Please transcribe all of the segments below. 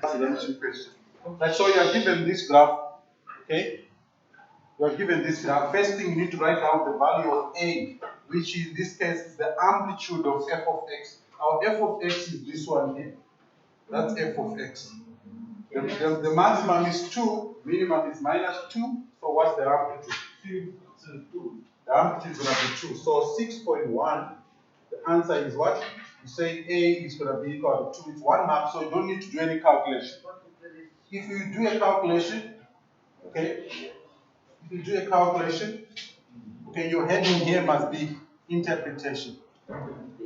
Dimension question. Right, so you are given this graph, okay? You are given this graph. First thing you need to write down the value of A, which in this case is the amplitude of f of x. Our f of x is this one here. That's f of x. The maximum is 2, minimum is minus 2. So what's the amplitude? 2. The amplitude is going to be 2. So 6.1, the answer is what? You say A is going to be equal to 2. It's 1 mark, so you don't need to do any calculation. If you do a calculation, okay, if you do a calculation, okay, your heading here must be interpretation. Okay.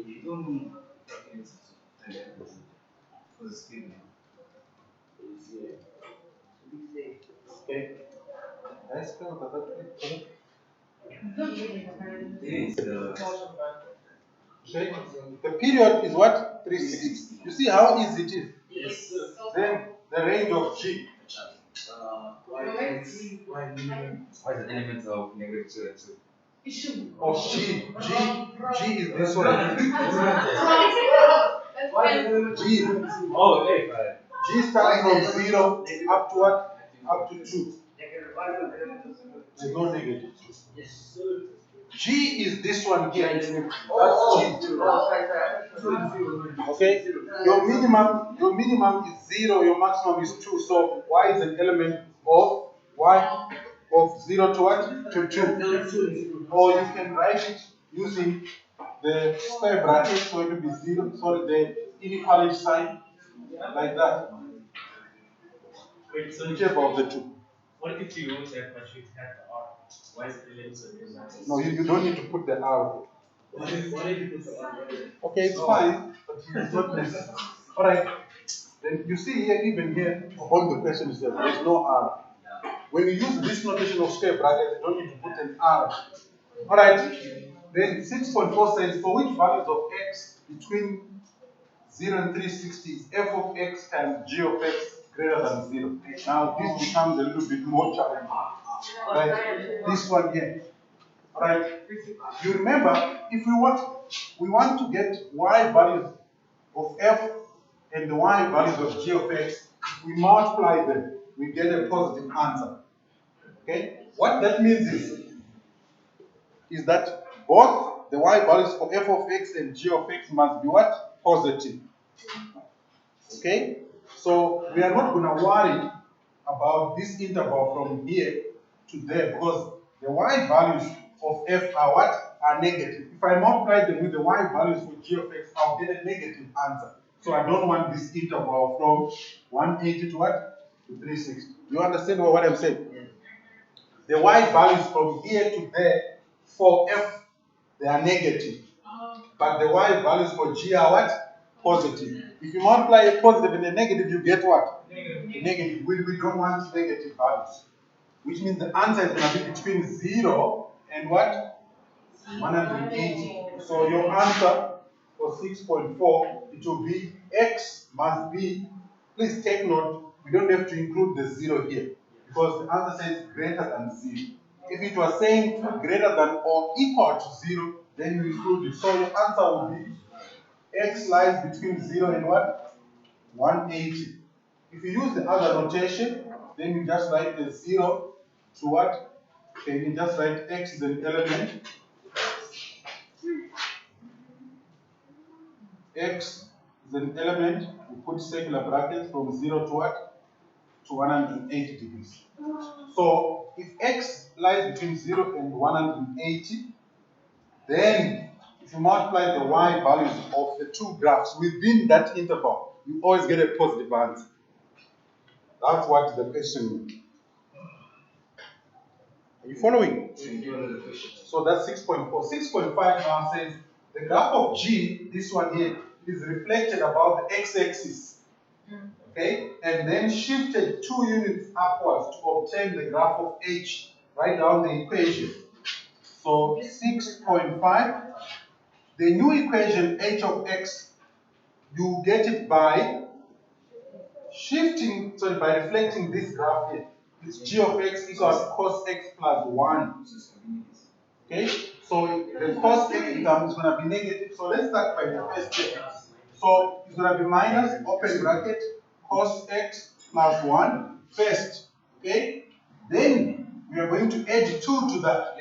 Okay. The period is what? 360. You see how easy it is? Yes. Then the range of G. Why the elements of negative 2? Of G. G is this one. G. Oh, okay. G starts from 0 up to what? Up to 2. There's no negative. G is this one here. That's G. Okay? Your minimum is 0, your maximum is 2. So y is an element of y of 0 to what? To 2. Or you can write it using the square bracket, so it will be 0, sorry, the inequality sign, like that. Wait, so whichever of the two. What if you want that, but you have the R? Why is the limit so different? No, you don't need to put the R. What if you put the R? Okay, it's fine, but it's not necessary. Alright, then you see here, even here, on the question itself, there's no R. When you use this notation of square brackets, you don't need to put an R. Alright, then 6.4 says, for which values of x between 0 and 360 is f of x times g of x greater than 0. Now this becomes a little bit more challenging. Right? This one here. Alright. You remember, if we want to get y values of f and the y values of g of x, if we multiply them, we get a positive answer. Okay? What that means is that both the y values for f of x and g of x must be what? Positive. Okay? So we are not going to worry about this interval from here to there because the y values of f are what? Are negative. If I multiply them with the y values for g of x, I'll get a negative answer. So I don't want this interval from 180 to what? To 360. You understand what I'm saying? Yes. The y values from here to there for f, they are negative. But the y values for g are what? Positive. If you multiply a positive and a negative, you get what? Negative. Negative. We don't want negative values. Which means the answer is going to be between 0 and what? 180. So your answer for 6.4, it will be x must be, please take note, we don't have to include the 0 here. Because the answer says greater than 0. If it was saying greater than or equal to 0, then you include it. So your answer will be x lies between 0 and what? 180. If you use the other notation, then you just write the 0 to what? Okay, you just write x is an element. X is an element. We put circular brackets from 0 to what? To 180 degrees. So if x lies between 0 and 180, then if you multiply the y values of the two graphs within that interval, you always get a positive answer. That's what the question means. Are you following? So that's 6.4. 6.5 now says the graph of G, this one here, is reflected about the x-axis. Okay? And then shifted 2 units upwards to obtain the graph of H. Write down the equation. So 6.5, the new equation H of x, you get it by by reflecting this graph here. It's g of x equals cos x plus 1. Okay? So the cos x term is going to be negative. So let's start by the first step. So it's going to be minus, open bracket, cos x plus 1 first. Okay? Then we are going to add 2 to that.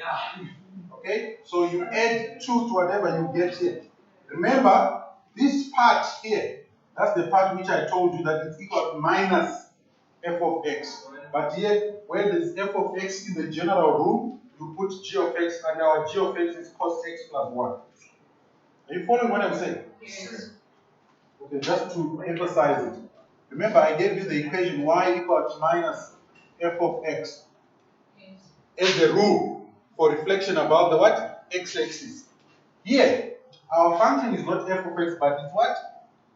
Okay? So you add 2 to whatever you get here. Remember, this part here, that's the part which I told you that it's equal to minus f of x. But here, where there's f of x in the general rule, you put g of x, and our g of x is cos x plus 1. Are you following what I'm saying? Yes. Okay, just to emphasize it. Remember, I gave you the equation y equal to minus f of x as the rule for reflection about the what? X-axis. Here, our function is not f of x, but it's what?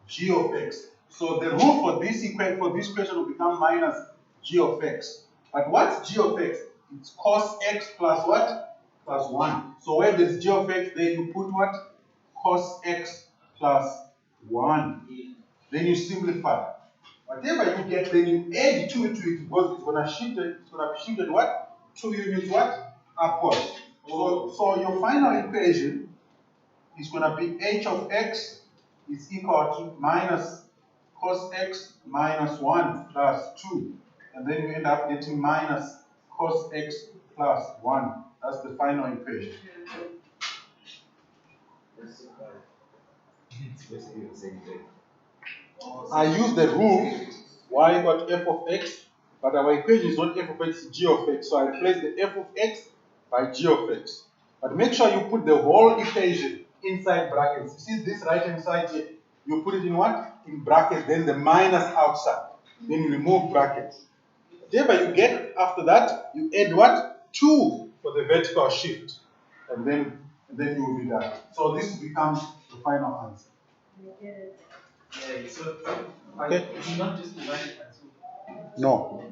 G of x. So the rule for this equation will become minus g of x. But what's g of x? It's cos x plus what? Plus 1. So where there's g of x, then you put what? Cos x plus 1. Then you simplify. Whatever you get, then you add 2 to it because it's gonna shift it, it's gonna be shifted what? 2 units what? Upwards. So your final equation is gonna be h of x is equal to minus cos x minus 1 plus 2. And then you end up getting minus cos x plus 1. That's the final equation. It's basically the same thing. I use the rule y got f of x, but our equation is not f of x, it's g of x. So I replace the f of x by g of x. But make sure you put the whole equation inside brackets. You see this right hand side here, you put it in what? In brackets, then the minus outside. Then you remove brackets. Whatever you get after that, you add what? 2 for the vertical shift. And then you will be done. So this becomes the final answer. Yeah, so Okay. it's not just divided by 2. No.